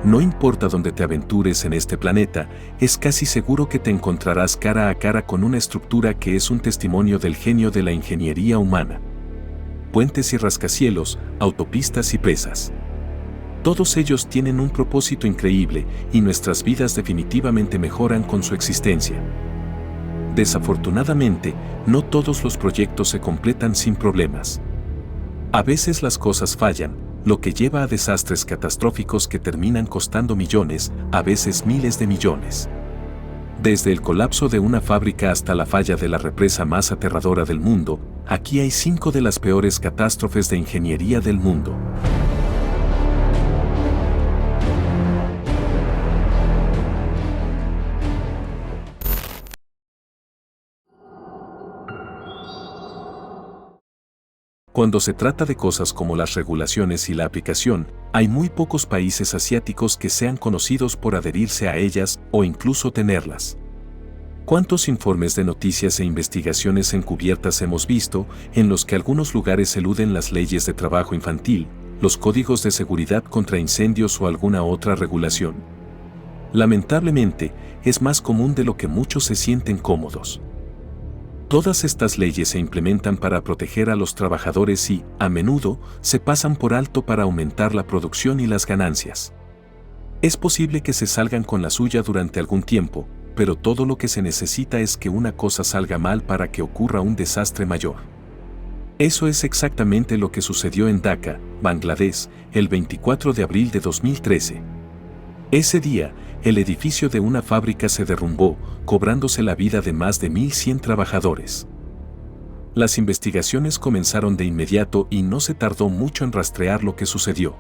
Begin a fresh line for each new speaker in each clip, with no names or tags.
No importa dónde te aventures en este planeta, es casi seguro que te encontrarás cara a cara con una estructura que es un testimonio del genio de la ingeniería humana. Puentes y rascacielos, autopistas y presas. Todos ellos tienen un propósito increíble y nuestras vidas definitivamente mejoran con su existencia. Desafortunadamente, no todos los proyectos se completan sin problemas. A veces las cosas fallan, lo que lleva a desastres catastróficos que terminan costando millones, a veces miles de millones. Desde el colapso de una fábrica hasta la falla de la represa más aterradora del mundo, aquí hay 5 de las peores catástrofes de ingeniería del mundo. Cuando se trata de cosas como las regulaciones y la aplicación, hay muy pocos países asiáticos que sean conocidos por adherirse a ellas o incluso tenerlas. ¿Cuántos informes de noticias e investigaciones encubiertas hemos visto en los que algunos lugares eluden las leyes de trabajo infantil, los códigos de seguridad contra incendios o alguna otra regulación? Lamentablemente, es más común de lo que muchos se sienten cómodos. Todas estas leyes se implementan para proteger a los trabajadores y, a menudo, se pasan por alto para aumentar la producción y las ganancias. Es posible que se salgan con la suya durante algún tiempo, pero todo lo que se necesita es que una cosa salga mal para que ocurra un desastre mayor. Eso es exactamente lo que sucedió en Dhaka, Bangladesh, el 24 de abril de 2013. Ese día, el edificio de una fábrica se derrumbó, cobrándose la vida de más de 1.100 trabajadores. Las investigaciones comenzaron de inmediato y no se tardó mucho en rastrear lo que sucedió.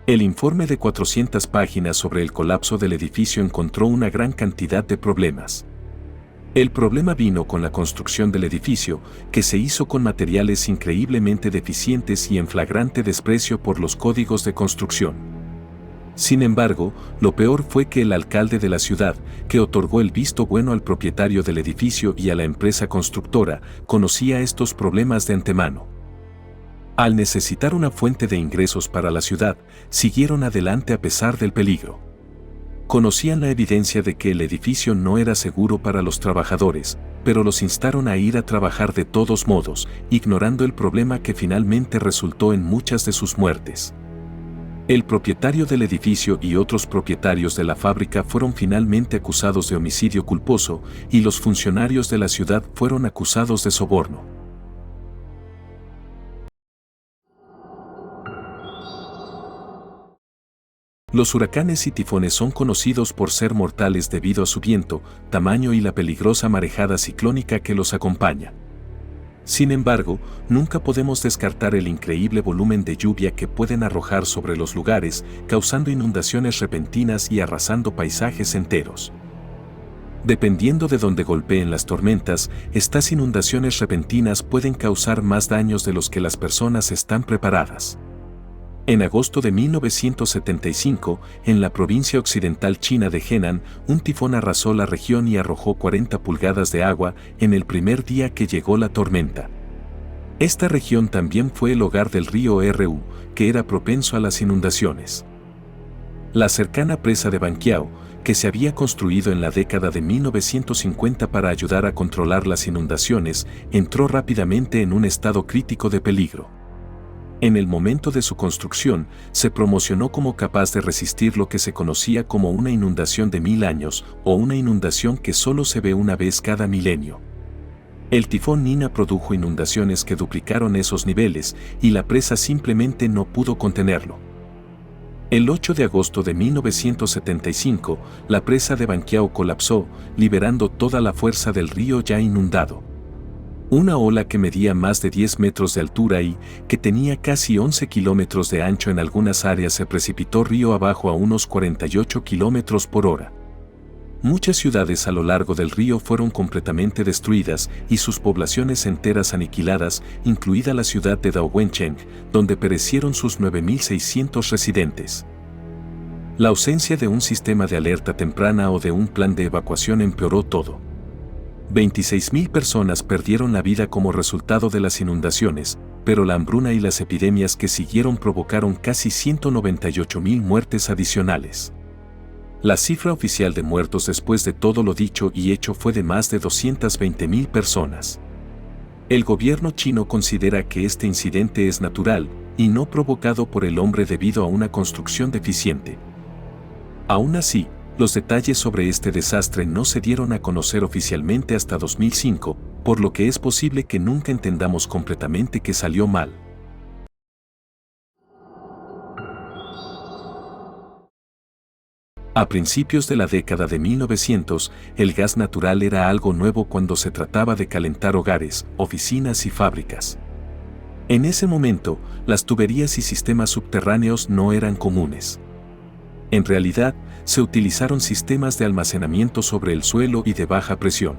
El informe de 400 páginas sobre el colapso del edificio encontró una gran cantidad de problemas. El problema vino con la construcción del edificio, que se hizo con materiales increíblemente deficientes y en flagrante desprecio por los códigos de construcción. Sin embargo, lo peor fue que el alcalde de la ciudad, que otorgó el visto bueno al propietario del edificio y a la empresa constructora, conocía estos problemas de antemano. Al necesitar una fuente de ingresos para la ciudad, siguieron adelante a pesar del peligro. Conocían la evidencia de que el edificio no era seguro para los trabajadores, pero los instaron a ir a trabajar de todos modos, ignorando el problema que finalmente resultó en muchas de sus muertes. El propietario del edificio y otros propietarios de la fábrica fueron finalmente acusados de homicidio culposo y los funcionarios de la ciudad fueron acusados de soborno. Los huracanes y tifones son conocidos por ser mortales debido a su viento, tamaño y la peligrosa marejada ciclónica que los acompaña. Sin embargo, nunca podemos descartar el increíble volumen de lluvia que pueden arrojar sobre los lugares, causando inundaciones repentinas y arrasando paisajes enteros. Dependiendo de dónde golpeen las tormentas, estas inundaciones repentinas pueden causar más daños de los que las personas están preparadas. En agosto de 1975, en la provincia occidental china de Henan, un tifón arrasó la región y arrojó 40 pulgadas de agua en el primer día que llegó la tormenta. Esta región también fue el hogar del río Ru, que era propenso a las inundaciones. La cercana presa de Banqiao, que se había construido en la década de 1950 para ayudar a controlar las inundaciones, entró rápidamente en un estado crítico de peligro. En el momento de su construcción, se promocionó como capaz de resistir lo que se conocía como una inundación de 1000 años o una inundación que solo se ve una vez cada milenio. El tifón Nina produjo inundaciones que duplicaron esos niveles y la presa simplemente no pudo contenerlo. El 8 de agosto de 1975, la presa de Banqiao colapsó, liberando toda la fuerza del río ya inundado. Una ola que medía más de 10 metros de altura y que tenía casi 11 kilómetros de ancho en algunas áreas se precipitó río abajo a unos 48 kilómetros por hora. Muchas ciudades a lo largo del río fueron completamente destruidas y sus poblaciones enteras aniquiladas, incluida la ciudad de Daowencheng, donde perecieron sus 9.600 residentes. La ausencia de un sistema de alerta temprana o de un plan de evacuación empeoró todo. 26.000 personas perdieron la vida como resultado de las inundaciones, pero la hambruna y las epidemias que siguieron provocaron casi 198.000 muertes adicionales. La cifra oficial de muertos después de todo lo dicho y hecho fue de más de 220.000 personas. El gobierno chino considera que este incidente es natural y no provocado por el hombre debido a una construcción deficiente. Aún así, los detalles sobre este desastre no se dieron a conocer oficialmente hasta 2005, por lo que es posible que nunca entendamos completamente qué salió mal. A principios de la década de 1900, el gas natural era algo nuevo cuando se trataba de calentar hogares, oficinas y fábricas. En ese momento, las tuberías y sistemas subterráneos no eran comunes. En realidad, se utilizaron sistemas de almacenamiento sobre el suelo y de baja presión.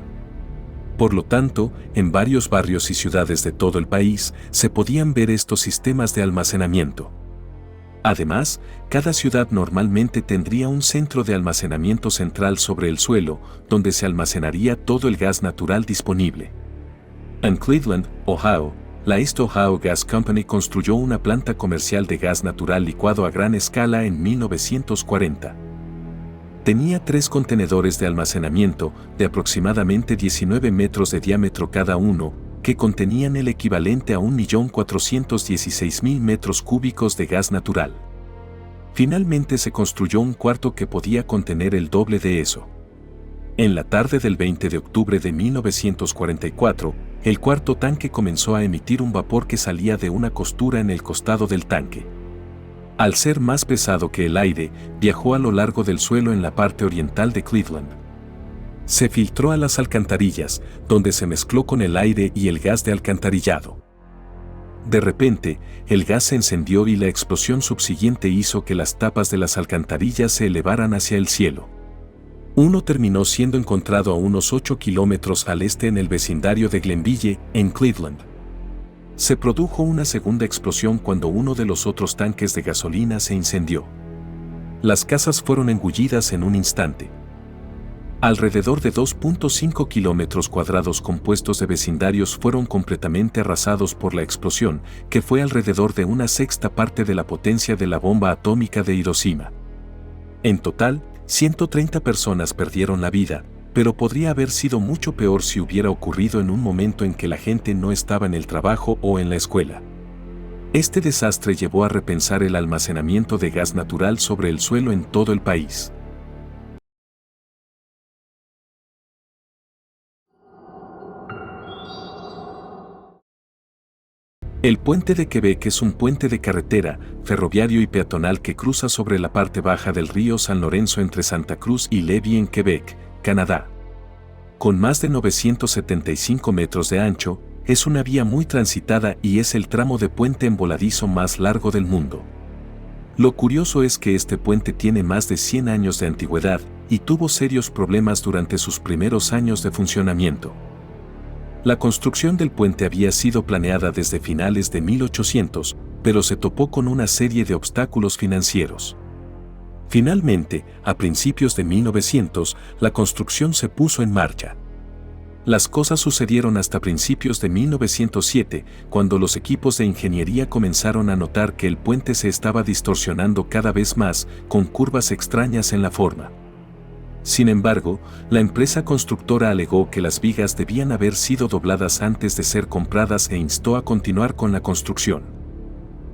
Por lo tanto, en varios barrios y ciudades de todo el país se podían ver estos sistemas de almacenamiento. Además, cada ciudad normalmente tendría un centro de almacenamiento central sobre el suelo, donde se almacenaría todo el gas natural disponible. En Cleveland, Ohio, la East Ohio Gas Company construyó una planta comercial de gas natural licuado a gran escala en 1940. Tenía 3 contenedores de almacenamiento de aproximadamente 19 metros de diámetro cada uno, que contenían el equivalente a 1.416.000 metros cúbicos de gas natural. Finalmente se construyó un cuarto que podía contener el doble de eso. En la tarde del 20 de octubre de 1944, el cuarto tanque comenzó a emitir un vapor que salía de una costura en el costado del tanque. Al ser más pesado que el aire, viajó a lo largo del suelo en la parte oriental de Cleveland. Se filtró a las alcantarillas, donde se mezcló con el aire y el gas de alcantarillado. De repente, el gas se encendió y la explosión subsiguiente hizo que las tapas de las alcantarillas se elevaran hacia el cielo. Uno terminó siendo encontrado a unos 8 kilómetros al este en el vecindario de Glenville, en Cleveland. Se produjo una segunda explosión cuando uno de los otros tanques de gasolina se incendió. Las casas fueron engullidas en un instante. Alrededor de 2.5 kilómetros cuadrados compuestos de vecindarios fueron completamente arrasados por la explosión, que fue alrededor de una sexta parte de la potencia de la bomba atómica de Hiroshima. En total, 130 personas perdieron la vida, pero podría haber sido mucho peor si hubiera ocurrido en un momento en que la gente no estaba en el trabajo o en la escuela. Este desastre llevó a repensar el almacenamiento de gas natural sobre el suelo en todo el país. El puente de Quebec es un puente de carretera, ferroviario y peatonal que cruza sobre la parte baja del río San Lorenzo entre Santa Cruz y Lévis en Quebec, Canadá. Con más de 975 metros de ancho, es una vía muy transitada y es el tramo de puente envoladizo más largo del mundo. Lo curioso es que este puente tiene más de 100 años de antigüedad y tuvo serios problemas durante sus primeros años de funcionamiento. La construcción del puente había sido planeada desde finales de 1800, pero se topó con una serie de obstáculos financieros. Finalmente, a principios de 1900, la construcción se puso en marcha. Las cosas sucedieron hasta principios de 1907, cuando los equipos de ingeniería comenzaron a notar que el puente se estaba distorsionando cada vez más, con curvas extrañas en la forma. Sin embargo, la empresa constructora alegó que las vigas debían haber sido dobladas antes de ser compradas e instó a continuar con la construcción.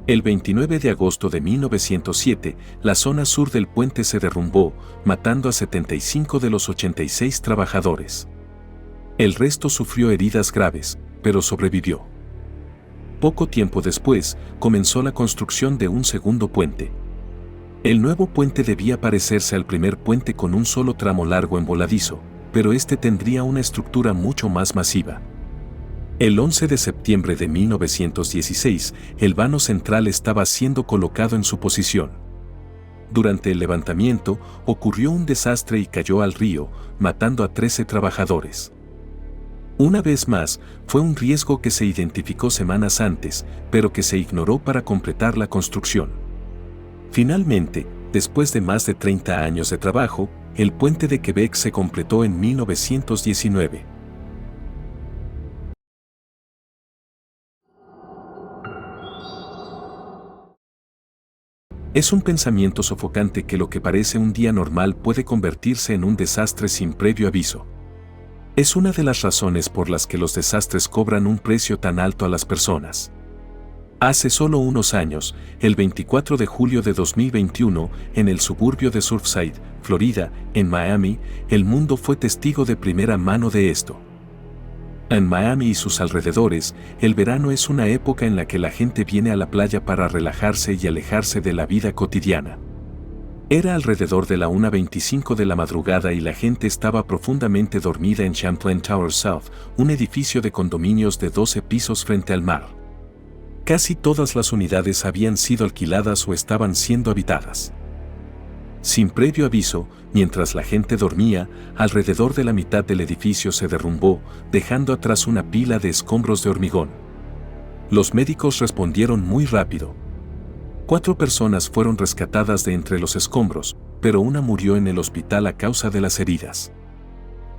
El 29 de agosto de 1907, la zona sur del puente se derrumbó, matando a 75 de los 86 trabajadores. El resto sufrió heridas graves, pero sobrevivió. Poco tiempo después, comenzó la construcción de un segundo puente. El nuevo puente debía parecerse al primer puente con un solo tramo largo en voladizo, pero este tendría una estructura mucho más masiva. El 11 de septiembre de 1916, el vano central estaba siendo colocado en su posición. Durante el levantamiento, ocurrió un desastre y cayó al río, matando a 13 trabajadores. Una vez más, fue un riesgo que se identificó semanas antes, pero que se ignoró para completar la construcción. Finalmente, después de más de 30 años de trabajo, el puente de Quebec se completó en 1919. Es un pensamiento sofocante que lo que parece un día normal puede convertirse en un desastre sin previo aviso. Es una de las razones por las que los desastres cobran un precio tan alto a las personas. Hace solo unos años, el 24 de julio de 2021, en el suburbio de Surfside, Florida, en Miami, el mundo fue testigo de primera mano de esto. En Miami y sus alrededores, el verano es una época en la que la gente viene a la playa para relajarse y alejarse de la vida cotidiana. Era alrededor de la 1:25 de la madrugada y la gente estaba profundamente dormida en Champlain Towers South, un edificio de condominios de 12 pisos frente al mar. Casi todas las unidades habían sido alquiladas o estaban siendo habitadas. Sin previo aviso, mientras la gente dormía, alrededor de la mitad del edificio se derrumbó, dejando atrás una pila de escombros de hormigón. Los médicos respondieron muy rápido. 4 personas fueron rescatadas de entre los escombros, pero una murió en el hospital a causa de las heridas.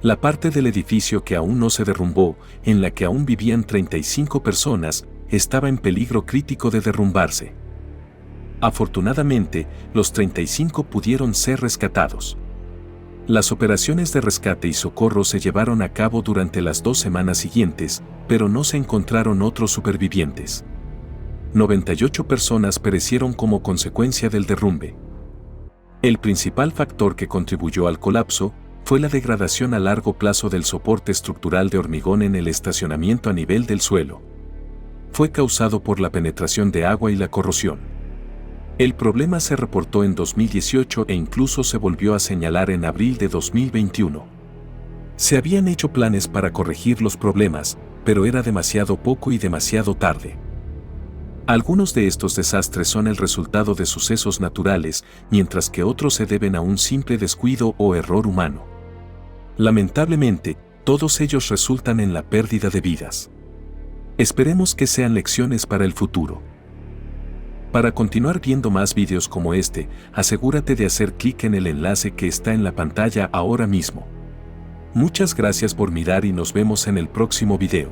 La parte del edificio que aún no se derrumbó, en la que aún vivían 35 personas, estaba en peligro crítico de derrumbarse. Afortunadamente, los 35 pudieron ser rescatados. Las operaciones de rescate y socorro se llevaron a cabo durante las 2 semanas siguientes, pero no se encontraron otros supervivientes. 98 personas perecieron como consecuencia del derrumbe. El principal factor que contribuyó al colapso fue la degradación a largo plazo del soporte estructural de hormigón en el estacionamiento a nivel del suelo. Fue causado por la penetración de agua y la corrosión. El problema se reportó en 2018 e incluso se volvió a señalar en abril de 2021. Se habían hecho planes para corregir los problemas, pero era demasiado poco y demasiado tarde. Algunos de estos desastres son el resultado de sucesos naturales, mientras que otros se deben a un simple descuido o error humano. Lamentablemente, todos ellos resultan en la pérdida de vidas. Esperemos que sean lecciones para el futuro. Para continuar viendo más vídeos como este, asegúrate de hacer clic en el enlace que está en la pantalla ahora mismo. Muchas gracias por mirar y nos vemos en el próximo video.